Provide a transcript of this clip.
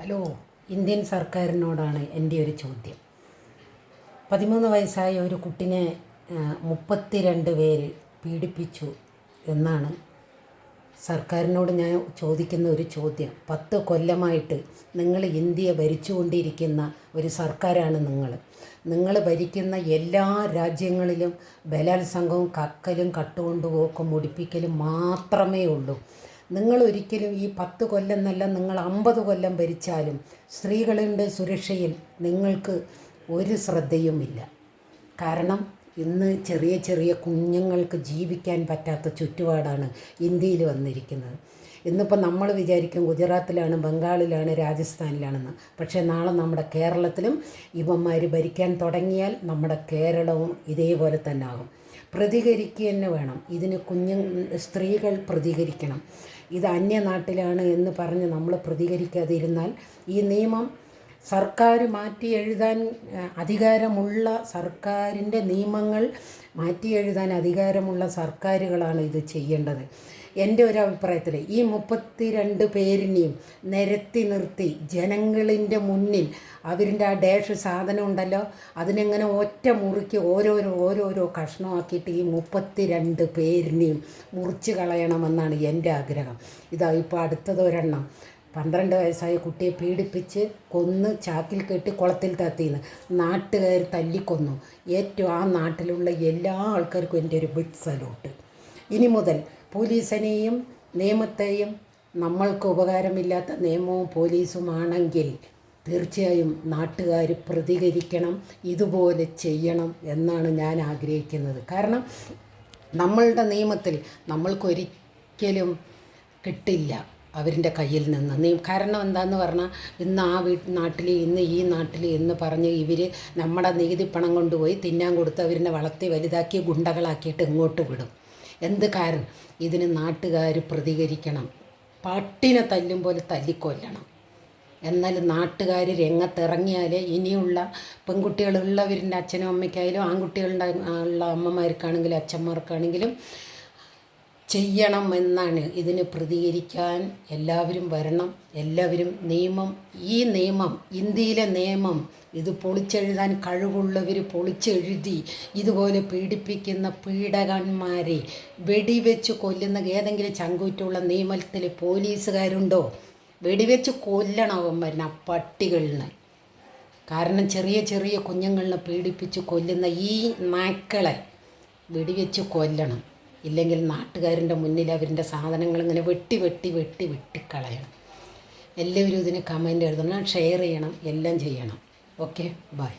Hello, Indian സർക്കാരിനോടാണ് എൻ്റെ ഒരു ചോദ്യം. 13 വയസ്സായ ഒരു കുട്ടിനെ 32 പേര് പീഡിപ്പിച്ചു എന്നാണ് സർക്കാരിനോട് ഞാൻ ചോദിക്കുന്ന ഒരു ചോദ്യം. 10 കൊല്ലമായിട്ട് നിങ്ങൾ ഇന്ത്യയെ ഭരിച്ചുകൊണ്ടിരിക്കുന്ന ഒരു സർക്കാരാണ് നിങ്ങൾ ഭരിക്കുന്ന എല്ലാ രാജ്യങ്ങളിലും ബലാത്സംഗവും കക്കലും കട്ടുകൊണ്ടുപോക്കും മുടിപ്പിക്കലും മാത്രമേ ഉള്ളൂ. നിങ്ങൾ ഒരിക്കലും ഈ 10 കൊല്ലം എന്നല്ല, നിങ്ങൾ 50 കൊല്ലം ഭരിച്ചാലും സ്ത്രീകളുടെ സുരക്ഷയിൽ നിങ്ങൾക്ക് ഒരു ശ്രദ്ധയുമില്ല. കാരണം ഇന്ന് ചെറിയ ചെറിയ കുഞ്ഞുങ്ങൾക്ക് ജീവിക്കാൻ പറ്റാത്ത ചുറ്റുപാടാണ് ഇന്ത്യയിൽ വന്നിരിക്കുന്നത്. ഇന്നിപ്പോൾ നമ്മൾ വിചാരിക്കും ഗുജറാത്തിലാണ്, ബംഗാളിലാണ്, രാജസ്ഥാനിലാണെന്ന്. പക്ഷേ നാളെ നമ്മുടെ കേരളത്തിലും ഇവന്മാർ ഭരിക്കാൻ തുടങ്ങിയാൽ നമ്മുടെ കേരളവും ഇതേപോലെ തന്നെ ആകും. പ്രതികരിക്കുക തന്നെ വേണം. ഇതിന് സ്ത്രീകൾ പ്രതികരിക്കണം. ഇത് അന്യനാട്ടിലാണ് എന്ന് പറഞ്ഞ് നമ്മൾ പ്രതികരിക്കാതിരുന്നാൽ ഈ നിയമം സർക്കാർ മാറ്റി എഴുതാൻ അധികാരമുള്ള സർക്കാരിൻ്റെ നിയമങ്ങൾ മാറ്റി എഴുതാൻ അധികാരമുള്ള സർക്കാരുകളാണ് ഇത് ചെയ്യേണ്ടത്. എൻ്റെ ഒരു അഭിപ്രായത്തിൽ ഈ 32 പേരിനെയും നിരത്തി നിർത്തി ജനങ്ങളിൻ്റെ മുന്നിൽ അവരിൻ്റെ ആ ഡാഷ് സാധനം ഉണ്ടല്ലോ, അതിനെങ്ങനെ ഒറ്റ മുറിക്ക് ഓരോരോ കഷ്ണമാക്കിയിട്ട് ഈ 32 പേരിനെയും മുറിച്ച് കളയണമെന്നാണ് എൻ്റെ ആഗ്രഹം. ഇതാ ഇപ്പോൾ അടുത്തതൊരെണ്ണം 12 വയസ്സായ കുട്ടിയെ പീഡിപ്പിച്ച് കൊന്ന് ചാക്കിൽ കെട്ടി കുളത്തിൽ തത്തിന്ന് നാട്ടുകാർ തല്ലിക്കൊന്നു. ഏറ്റവും ആ നാട്ടിലുള്ള എല്ലാ ആൾക്കാർക്കും എൻ്റെ ഒരു ബിഗ് സല്യൂട്ട്. ഇനി മുതൽ പോലീസിനെയും നിയമത്തെയും നമ്മൾക്ക് ഉപകാരമില്ലാത്ത നിയമവും പോലീസുമാണെങ്കിൽ തീർച്ചയായും നാട്ടുകാർ പ്രതികരിക്കണം, ഇതുപോലെ ചെയ്യണം എന്നാണ് ഞാൻ ആഗ്രഹിക്കുന്നത്. കാരണം നമ്മളുടെ നിയമത്തിൽ നമ്മൾക്കൊരിക്കലും കിട്ടില്ല അവരുടെ കയ്യിൽ നിന്ന് കാരണം എന്താണെന്ന് പറഞ്ഞാൽ ഇന്ന് ആ നാട്ടിൽ ഇന്ന് ഈ നാട്ടിൽ എന്ന് പറഞ്ഞ് ഇവർ നമ്മുടെ നികുതി പണം കൊണ്ടുപോയി തിന്നാൻ കൊടുത്ത് അവരിനെ വളർത്തി വലുതാക്കി ഗുണ്ടകളാക്കിയിട്ട് ഇങ്ങോട്ട് വിടും. എന്ത് കാരണം? ഇതിന് നാട്ടുകാർ പ്രതികരിക്കണം. പട്ടിനെ തല്ലും പോലെ തല്ലിക്കൊല്ലണം. എന്നാൽ നാട്ടുകാർ രംഗത്തിറങ്ങിയാൽ ഇനിയുള്ള പെൺകുട്ടികളുള്ളവരിൻ്റെ അച്ഛനും അമ്മയ്ക്കായാലും ആൺകുട്ടികളുടെ ഉള്ള അമ്മമാർക്കാണെങ്കിലും അച്ഛന്മാർക്കാണെങ്കിലും ചെയ്യണം എന്നാണ്. ഇതിന് പ്രതികരിക്കാൻ എല്ലാവരും വരണം. എല്ലാവരും ഈ നിയമം ഇന്ത്യയിലെ നിയമം ഇത് പൊളിച്ചെഴുതാൻ കഴിവുള്ളവർ പൊളിച്ചെഴുതി ഇതുപോലെ പീഡിപ്പിക്കുന്ന പീഡകന്മാരെ വെടിവെച്ച് കൊല്ലുന്ന ഏതെങ്കിലും ചങ്കൂറ്റുള്ള നിയമത്തിൽ പോലീസുകാരുണ്ടോ? വെടിവെച്ച് കൊല്ലണം അവന്മാരിനെ, ആ പട്ടികളിനെ. കാരണം ചെറിയ ചെറിയ കുഞ്ഞുങ്ങളിനെ പീഡിപ്പിച്ച് കൊല്ലുന്ന ഈ നായ്ക്കളെ വെടിവെച്ച് കൊല്ലണം. ഇല്ലെങ്കിൽ നാട്ടുകാരുടെ മുന്നിൽ അവരുടെ സാധനങ്ങൾ ഇങ്ങനെ വെട്ടിക്കളയണം. എല്ലാവരും ഇതിന് കമൻ്റ് എഴുതണം, ഷെയർ ചെയ്യണം, എല്ലാം ചെയ്യണം. Okay, by.